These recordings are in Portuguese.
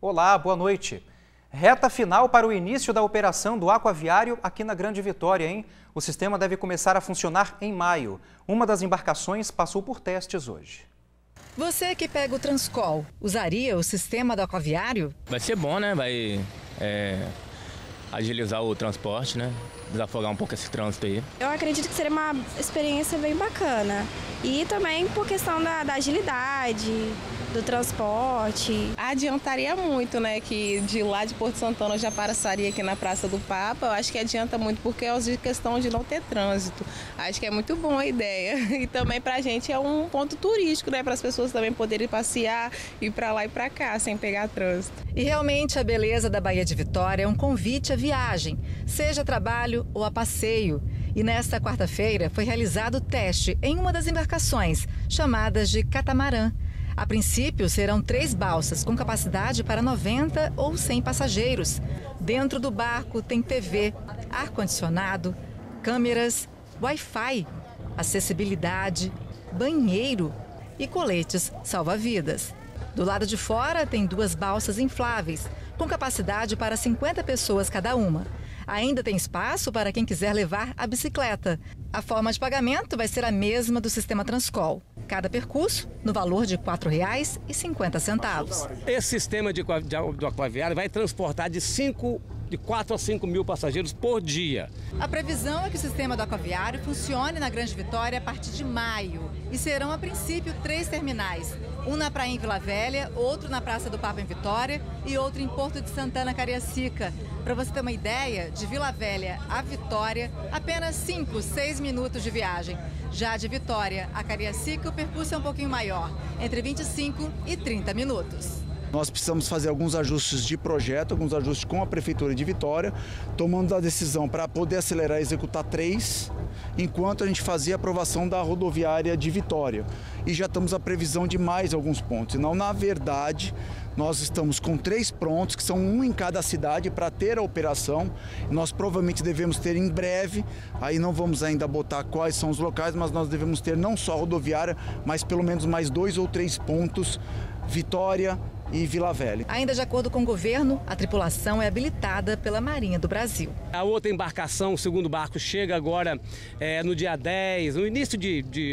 Olá, boa noite. Reta final para o início da operação do Aquaviário aqui na Grande Vitória, hein? O sistema deve começar a funcionar em maio. Uma das embarcações passou por testes hoje. Você que pega o Transcol, usaria o sistema do Aquaviário? Vai ser bom, né? Vai agilizar o transporte, né? Desafogar um pouco esse trânsito aí. Eu acredito que seria uma experiência bem bacana. E também por questão da agilidade, do transporte. Adiantaria muito, né? Que de lá de Porto Santana eu já passaria aqui na Praça do Papa. Eu acho que adianta muito porque é questão de não ter trânsito. Acho que é muito boa a ideia. E também pra gente é um ponto turístico, né? Para as pessoas também poderem passear, ir para lá e para cá sem pegar trânsito. E realmente a beleza da Baía de Vitória é um convite à viagem, seja a trabalho ou a passeio. E nesta quarta-feira foi realizado o teste em uma das embarcações, chamadas de catamarã. A princípio, serão 3 balsas com capacidade para 90 ou 100 passageiros. Dentro do barco tem TV, ar-condicionado, câmeras, Wi-Fi, acessibilidade, banheiro e coletes salva-vidas. Do lado de fora tem 2 balsas infláveis, com capacidade para 50 pessoas cada uma. Ainda tem espaço para quem quiser levar a bicicleta. A forma de pagamento vai ser a mesma do sistema Transcol. Cada percurso no valor de R$ 4,50. Esse sistema do Aquaviário vai transportar de 4 a 5 mil passageiros por dia. A previsão é que o sistema do Aquaviário funcione na Grande Vitória a partir de maio. E serão, a princípio, 3 terminais. Um na Praia em Vila Velha, outro na Praça do Papa em Vitória e outro em Porto de Santana, Cariacica. Para você ter uma ideia, de Vila Velha a Vitória, apenas 5, 6 minutos de viagem. Já de Vitória a Cariacica, o percurso é um pouquinho maior, entre 25 e 30 minutos. Nós precisamos fazer alguns ajustes de projeto, alguns ajustes com a Prefeitura de Vitória, tomando a decisão para poder acelerar e executar 3, enquanto a gente fazia a aprovação da rodoviária de Vitória. E já estamos a previsão de mais alguns pontos. Então, na verdade, nós estamos com 3 prontos, que são um em cada cidade, para ter a operação. Nós provavelmente devemos ter em breve, aí não vamos ainda botar quais são os locais, mas nós devemos ter não só rodoviária, mas pelo menos mais 2 ou 3 pontos, Vitória e Vila Velha. Ainda de acordo com o governo, a tripulação é habilitada pela Marinha do Brasil. A outra embarcação, o segundo barco, chega agora no dia 10, no início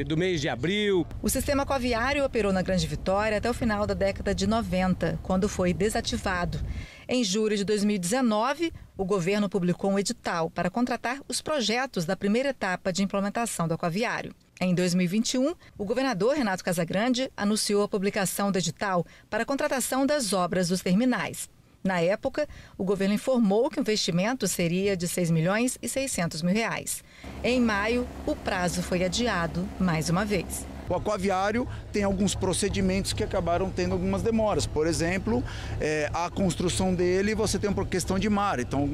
do mês de abril. O sistema aquaviário operou na Grande Vitória até o final da década de 90, quando foi desativado. Em julho de 2019, o governo publicou um edital para contratar os projetos da primeira etapa de implementação do aquaviário. Em 2021, o governador Renato Casagrande anunciou a publicação do edital para a contratação das obras dos terminais. Na época, o governo informou que o investimento seria de R$ 6.600.000. Em maio, o prazo foi adiado mais uma vez. O aquaviário tem alguns procedimentos que acabaram tendo algumas demoras. Por exemplo, a construção dele, você tem uma questão de mar. Então,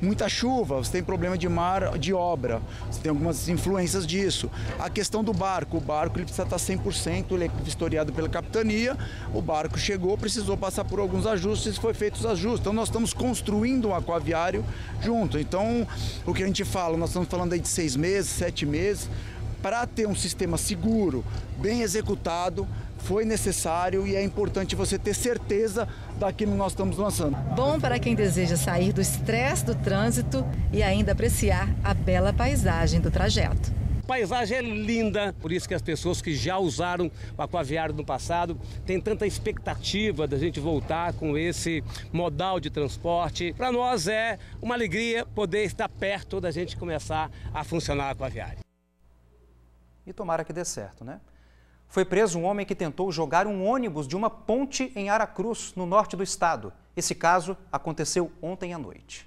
muita chuva, você tem problema de mar, de obra. Você tem algumas influências disso. A questão do barco. O barco ele precisa estar 100%, ele é vistoriado pela capitania. O barco chegou, precisou passar por alguns ajustes, foi feito os ajustes. Então, nós estamos construindo um aquaviário junto. Então, o que a gente fala, nós estamos falando aí de 6 meses, 7 meses. Para ter um sistema seguro, bem executado, foi necessário e é importante você ter certeza daquilo que nós estamos lançando. Bom para quem deseja sair do estresse do trânsito e ainda apreciar a bela paisagem do trajeto. A paisagem é linda, por isso que as pessoas que já usaram o aquaviário no passado têm tanta expectativa da gente voltar com esse modal de transporte. Para nós é uma alegria poder estar perto da gente começar a funcionar o aquaviário. E tomara que dê certo, né? Foi preso um homem que tentou jogar um ônibus de uma ponte em Aracruz, no norte do estado. Esse caso aconteceu ontem à noite.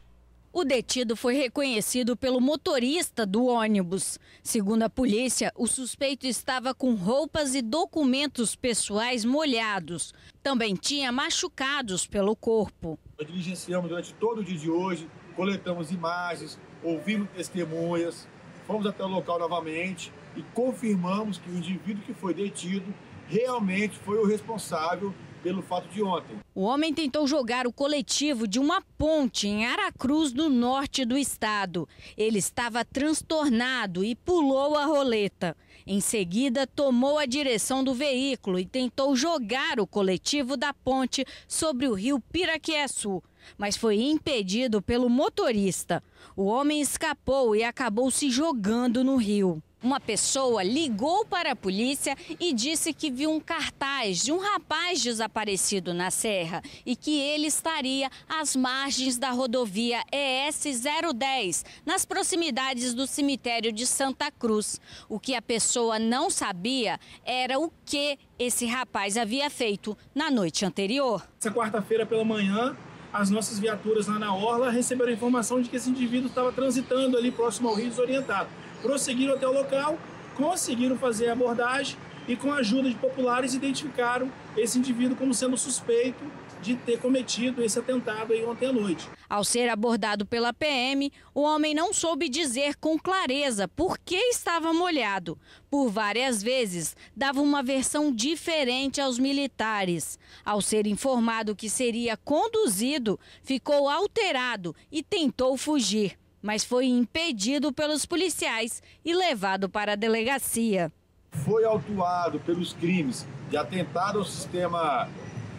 O detido foi reconhecido pelo motorista do ônibus. Segundo a polícia, o suspeito estava com roupas e documentos pessoais molhados. Também tinha machucados pelo corpo. Nós diligenciamos durante todo o dia de hoje, coletamos imagens, ouvimos testemunhas, fomos até o local novamente e confirmamos que o indivíduo que foi detido realmente foi o responsável pelo fato de ontem. O homem tentou jogar o coletivo de uma ponte em Aracruz, no norte do estado. Ele estava transtornado e pulou a roleta. Em seguida, tomou a direção do veículo e tentou jogar o coletivo da ponte sobre o rio Piraqueçu, mas foi impedido pelo motorista. O homem escapou e acabou se jogando no rio. Uma pessoa ligou para a polícia e disse que viu um cartaz de um rapaz desaparecido na serra e que ele estaria às margens da rodovia ES-010, nas proximidades do cemitério de Santa Cruz. O que a pessoa não sabia era o que esse rapaz havia feito na noite anterior. Essa quarta-feira pela manhã, as nossas viaturas lá na orla receberam a informação de que esse indivíduo estava transitando ali próximo ao rio desorientado. Prosseguiram até o local, conseguiram fazer a abordagem e, com a ajuda de populares, identificaram esse indivíduo como sendo suspeito de ter cometido esse atentado aí ontem à noite. Ao ser abordado pela PM, o homem não soube dizer com clareza por que estava molhado. Por várias vezes, dava uma versão diferente aos militares. Ao ser informado que seria conduzido, ficou alterado e tentou fugir, mas foi impedido pelos policiais e levado para a delegacia. Foi autuado pelos crimes de atentado ao sistema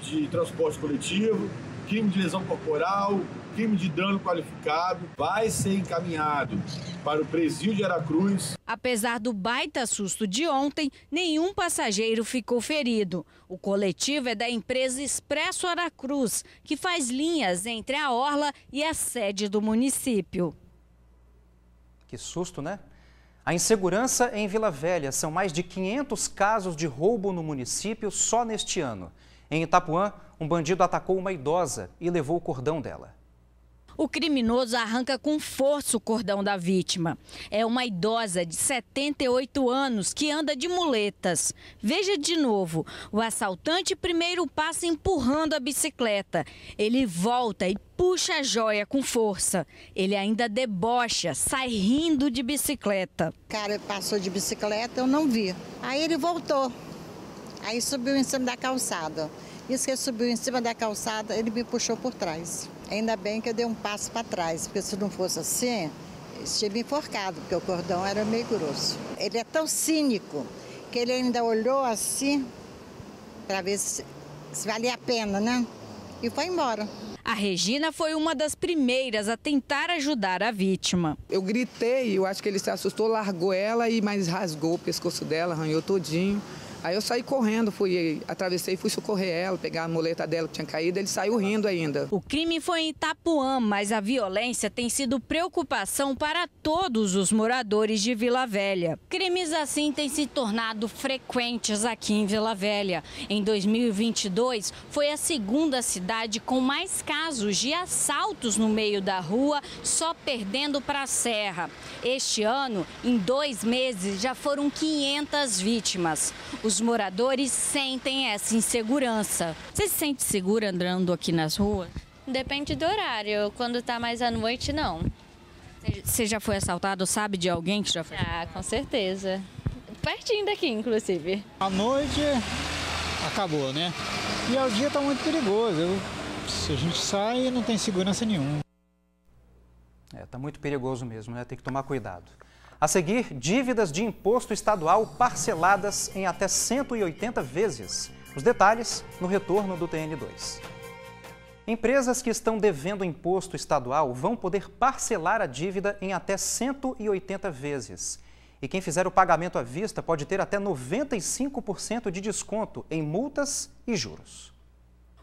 de transporte coletivo, crime de lesão corporal, crime de dano qualificado. Vai ser encaminhado para o presídio de Aracruz. Apesar do baita susto de ontem, nenhum passageiro ficou ferido. O coletivo é da empresa Expresso Aracruz, que faz linhas entre a orla e a sede do município. Que susto, né? A insegurança em Vila Velha. São mais de 500 casos de roubo no município só neste ano. Em Itapuã, um bandido atacou uma idosa e levou o cordão dela. O criminoso arranca com força o cordão da vítima. É uma idosa de 78 anos que anda de muletas. Veja de novo, o assaltante primeiro passa empurrando a bicicleta. Ele volta e puxa a joia com força. Ele ainda debocha, sai rindo de bicicleta. O cara passou de bicicleta, eu não vi. Aí ele voltou. Aí subiu em cima da calçada. Isso que ele subiu em cima da calçada, ele me puxou por trás. Ainda bem que eu dei um passo para trás, porque se não fosse assim, eu tinha me enforcado, porque o cordão era meio grosso. Ele é tão cínico que ele ainda olhou assim para ver se valia a pena, né? E foi embora. A Regina foi uma das primeiras a tentar ajudar a vítima. Eu gritei, eu acho que ele se assustou, largou ela e mais rasgou o pescoço dela, arranhou todinho. Aí eu saí correndo, atravessei e fui socorrer ela, pegar a muleta dela que tinha caído, ele saiu rindo ainda. O crime foi em Itapuã, mas a violência tem sido preocupação para todos os moradores de Vila Velha. Crimes assim têm se tornado frequentes aqui em Vila Velha. Em 2022, foi a segunda cidade com mais casos de assaltos no meio da rua, só perdendo para a Serra. Este ano, em 2 meses, já foram 500 vítimas. Os moradores sentem essa insegurança. Você se sente segura andando aqui nas ruas? Depende do horário. Quando tá mais à noite, não. Você já foi assaltado? Sabe de alguém que já foi? Ah, com certeza. Pertinho daqui, inclusive. À noite acabou, né? E ao dia tá muito perigoso. Se a gente sai, não tem segurança nenhuma. Tá muito perigoso mesmo, né? Tem que tomar cuidado. A seguir, dívidas de imposto estadual parceladas em até 180 vezes. Os detalhes no retorno do TN2. Empresas que estão devendo imposto estadual vão poder parcelar a dívida em até 180 vezes. E quem fizer o pagamento à vista pode ter até 95% de desconto em multas e juros.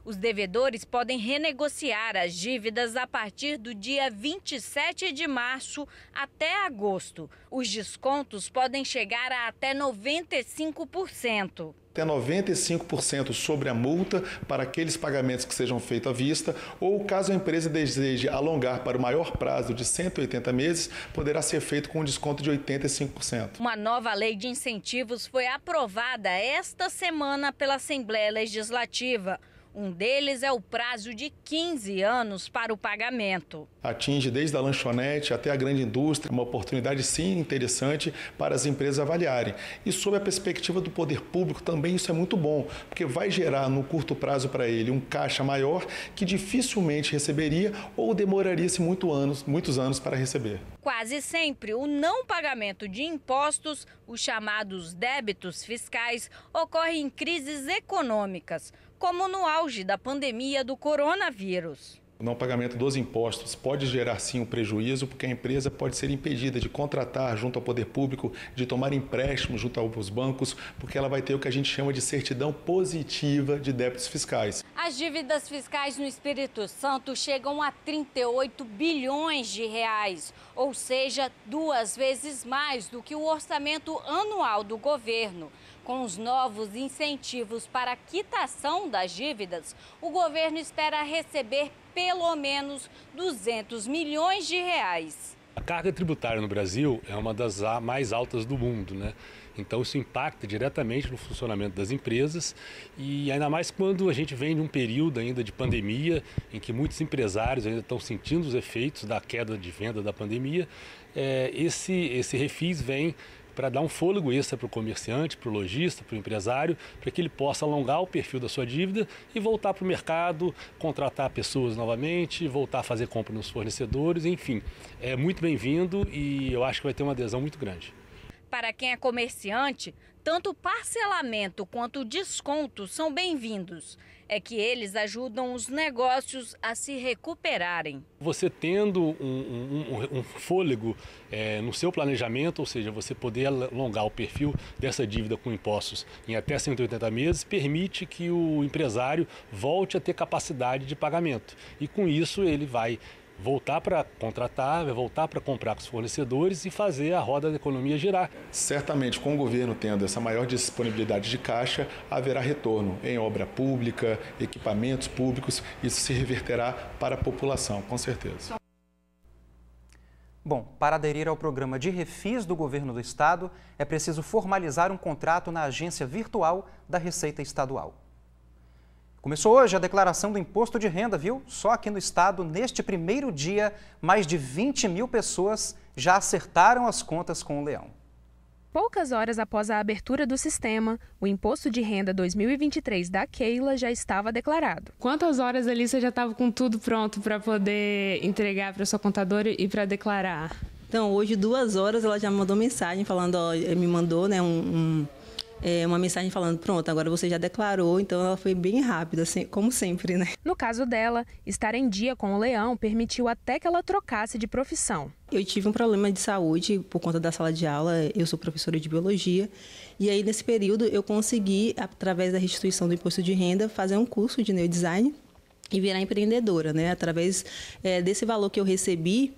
Os devedores podem renegociar as dívidas a partir do dia 27 de março até agosto. Os descontos podem chegar a até 95%. Até 95% sobre a multa para aqueles pagamentos que sejam feitos à vista, ou caso a empresa deseje alongar para o maior prazo de 180 meses, poderá ser feito com um desconto de 85%. Uma nova lei de incentivos foi aprovada esta semana pela Assembleia Legislativa. Um deles é o prazo de 15 anos para o pagamento. Atinge desde a lanchonete até a grande indústria, uma oportunidade sim interessante para as empresas avaliarem. E sob a perspectiva do poder público também isso é muito bom, porque vai gerar no curto prazo para ele um caixa maior que dificilmente receberia ou demoraria-se muitos anos para receber. Quase sempre o não pagamento de impostos, os chamados débitos fiscais, ocorre em crises econômicas, como no auge da pandemia do coronavírus. O não pagamento dos impostos pode gerar sim um prejuízo, porque a empresa pode ser impedida de contratar junto ao poder público, de tomar empréstimo junto aos bancos, porque ela vai ter o que a gente chama de certidão positiva de débitos fiscais. As dívidas fiscais no Espírito Santo chegam a 38 bilhões de reais, ou seja, 2 vezes mais do que o orçamento anual do governo. Com os novos incentivos para a quitação das dívidas, o governo espera receber pelo menos 200 milhões de reais. A carga tributária no Brasil é uma das mais altas do mundo, né? Então isso impacta diretamente no funcionamento das empresas e ainda mais quando a gente vem de um período ainda de pandemia, em que muitos empresários ainda estão sentindo os efeitos da queda de venda da pandemia. Esse refis vem para dar um fôlego extra para o comerciante, para o lojista, para o empresário, para que ele possa alongar o perfil da sua dívida e voltar para o mercado, contratar pessoas novamente, voltar a fazer compra nos fornecedores, enfim. É muito bem-vindo e eu acho que vai ter uma adesão muito grande. Para quem é comerciante, tanto o parcelamento quanto o desconto são bem-vindos. É que eles ajudam os negócios a se recuperarem. Você tendo um fôlego no seu planejamento, ou seja, você poder alongar o perfil dessa dívida com impostos em até 180 meses, permite que o empresário volte a ter capacidade de pagamento. E com isso ele vai voltar para contratar, vai voltar para comprar com os fornecedores e fazer a roda da economia girar. Certamente, com o governo tendo essa maior disponibilidade de caixa, haverá retorno em obra pública, equipamentos públicos, isso se reverterá para a população, com certeza. Bom, para aderir ao programa de refis do governo do estado, é preciso formalizar um contrato na agência virtual da Receita Estadual. Começou hoje a declaração do imposto de renda, viu? Só aqui no estado, neste primeiro dia, mais de 20 mil pessoas já acertaram as contas com o Leão. Poucas horas após a abertura do sistema, o Imposto de Renda 2023 da Keila já estava declarado. Quantas horas ali você já estava com tudo pronto para poder entregar para sua contadora e para declarar? Então, hoje, 2 horas, ela já me mandou mensagem falando, me mandou, né, uma mensagem falando, pronto, agora você já declarou, então ela foi bem rápida, assim, como sempre, né? No caso dela, estar em dia com o Leão permitiu até que ela trocasse de profissão. Eu tive um problema de saúde por conta da sala de aula, eu sou professora de biologia, e aí nesse período eu consegui, através da restituição do imposto de renda, fazer um curso de neodesign e virar empreendedora, né? Através desse valor que eu recebi,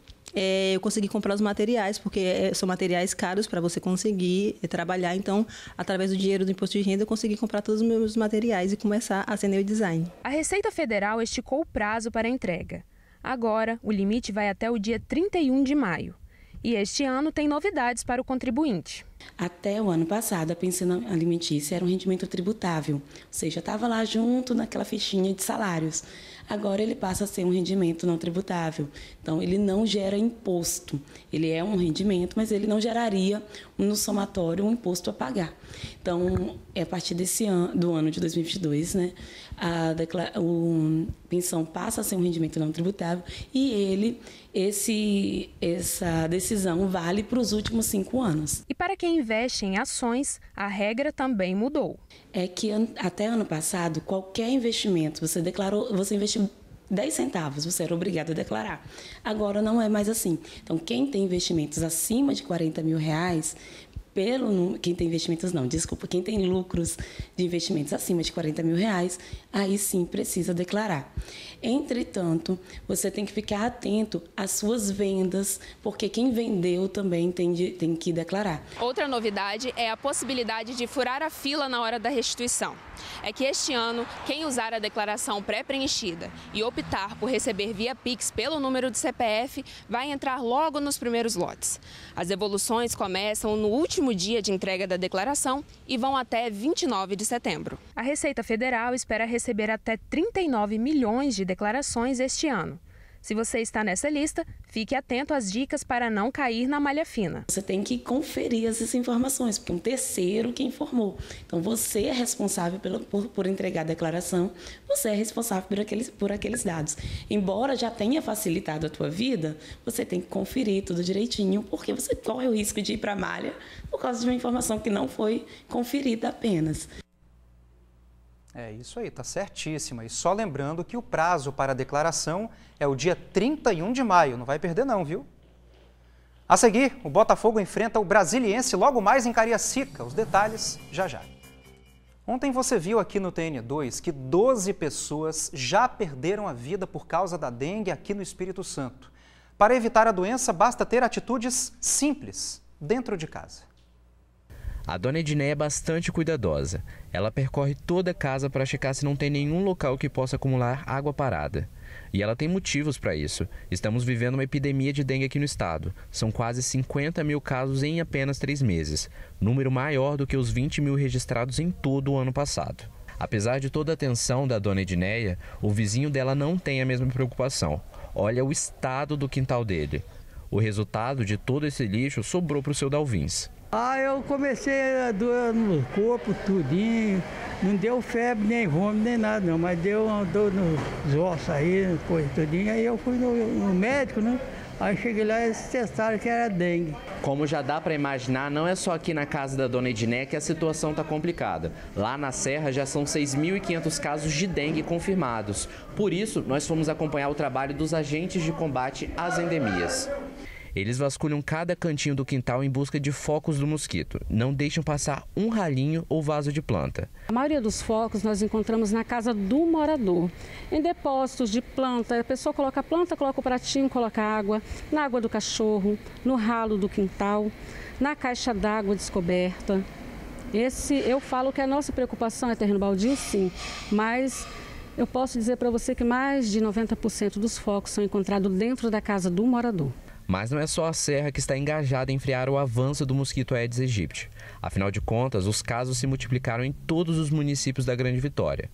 eu consegui comprar os materiais, porque são materiais caros para você conseguir trabalhar. Então, através do dinheiro do imposto de renda, eu consegui comprar todos os meus materiais e começar a ser neodesign. A Receita Federal esticou o prazo para a entrega. Agora, o limite vai até o dia 31 de maio. E este ano tem novidades para o contribuinte. Até o ano passado, a pensão alimentícia era um rendimento tributável, ou seja, estava lá junto naquela fichinha de salários. Agora ele passa a ser um rendimento não tributável. Então, ele não gera imposto. Ele é um rendimento, mas ele não geraria no somatório um imposto a pagar. Então, a partir do ano de 2022, né, a pensão passa a ser um rendimento não tributável e essa decisão vale para os últimos 5 anos. E para quem investe em ações, a regra também mudou. É que até ano passado, qualquer investimento, você investiu 10 centavos, você era obrigado a declarar. Agora não é mais assim. Então, quem tem investimentos acima de 40 mil reais, quem tem lucros de investimentos acima de 40 mil reais, aí sim precisa declarar. Entretanto, você tem que ficar atento às suas vendas, porque quem vendeu também tem que declarar. Outra novidade é a possibilidade de furar a fila na hora da restituição. É que este ano, quem usar a declaração pré-preenchida e optar por receber via Pix pelo número de CPF, vai entrar logo nos primeiros lotes. As devoluções começam no último dia de entrega da declaração e vão até 29 de setembro. A Receita Federal espera receber até 39 milhões de declarações este ano. Se você está nessa lista, fique atento às dicas para não cair na malha fina. Você tem que conferir essas informações, porque um terceiro que informou. Então, você é responsável por entregar a declaração, você é responsável por aqueles dados. Embora já tenha facilitado a tua vida, você tem que conferir tudo direitinho, porque você corre o risco de ir para a malha por causa de uma informação que não foi conferida apenas. É isso aí, tá certíssima. E só lembrando que o prazo para a declaração é o dia 31 de maio, não vai perder não, viu? A seguir, o Botafogo enfrenta o Brasiliense logo mais em Cariacica. Os detalhes já já. Ontem você viu aqui no TN2 que 12 pessoas já perderam a vida por causa da dengue aqui no Espírito Santo. Para evitar a doença, basta ter atitudes simples dentro de casa. A dona Edneia é bastante cuidadosa. Ela percorre toda a casa para checar se não tem nenhum local que possa acumular água parada. E ela tem motivos para isso. Estamos vivendo uma epidemia de dengue aqui no estado. São quase 50 mil casos em apenas 3 meses. Número maior do que os 20 mil registrados em todo o ano passado. Apesar de toda a atenção da dona Edneia, o vizinho dela não tem a mesma preocupação. Olha o estado do quintal dele. O resultado de todo esse lixo sobrou para o seu Dalvins. Eu comecei a doer no corpo, tudinho, não deu febre, nem vômito, nem nada não, mas deu uma dor nos ossos aí, coisa tudinho, aí eu fui no médico, né? Aí cheguei lá e eles testaram que era dengue. Como já dá para imaginar, não é só aqui na casa da dona Edneia que a situação está complicada. Lá na Serra já são 6.500 casos de dengue confirmados. Por isso, nós fomos acompanhar o trabalho dos agentes de combate às endemias. Eles vasculham cada cantinho do quintal em busca de focos do mosquito. Não deixam passar um ralinho ou vaso de planta. A maioria dos focos nós encontramos na casa do morador. Em depósitos de planta, a pessoa coloca a planta, coloca o pratinho, coloca água, na água do cachorro, no ralo do quintal, na caixa d'água descoberta. Eu falo que a nossa preocupação é terreno baldio, sim, mas eu posso dizer para você que mais de 90% dos focos são encontrados dentro da casa do morador. Mas não é só a Serra que está engajada em frear o avanço do mosquito Aedes aegypti. Afinal de contas, os casos se multiplicaram em todos os municípios da Grande Vitória.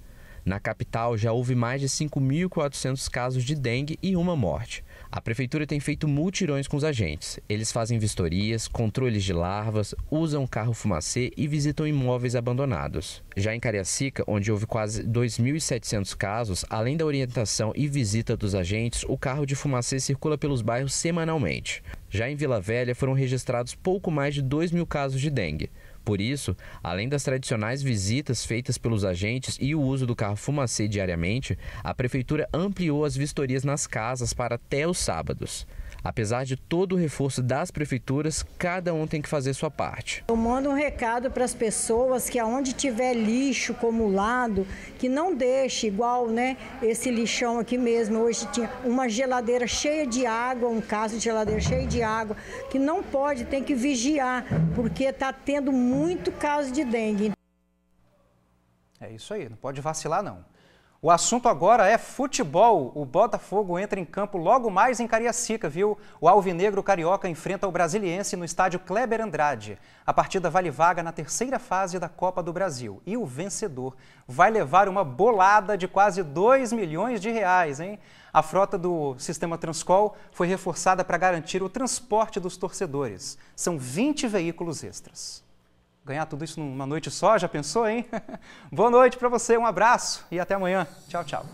Na capital, já houve mais de 5.400 casos de dengue e uma morte. A prefeitura tem feito mutirões com os agentes. Eles fazem vistorias, controles de larvas, usam carro fumacê e visitam imóveis abandonados. Já em Cariacica, onde houve quase 2.700 casos, além da orientação e visita dos agentes, o carro de fumacê circula pelos bairros semanalmente. Já em Vila Velha, foram registrados pouco mais de 2.000 casos de dengue. Por isso, além das tradicionais visitas feitas pelos agentes e o uso do carro fumacê diariamente, a prefeitura ampliou as vistorias nas casas para até os sábados. Apesar de todo o reforço das prefeituras, cada um tem que fazer sua parte. Eu mando um recado para as pessoas que aonde tiver lixo acumulado, que não deixe igual, né, esse lixão aqui mesmo. Hoje tinha uma geladeira cheia de água, um caso de geladeira cheia de água, que não pode, tem que vigiar, porque está tendo muito caso de dengue. É isso aí, não pode vacilar não. O assunto agora é futebol. O Botafogo entra em campo logo mais em Cariacica, viu? O alvinegro carioca enfrenta o Brasiliense no estádio Kleber Andrade. A partida vale vaga na terceira fase da Copa do Brasil. E o vencedor vai levar uma bolada de quase 2 milhões de reais, hein? A frota do sistema Transcol foi reforçada para garantir o transporte dos torcedores. São 20 veículos extras. Ganhar tudo isso numa noite só, já pensou, hein? Boa noite para você, um abraço e até amanhã. Tchau, tchau.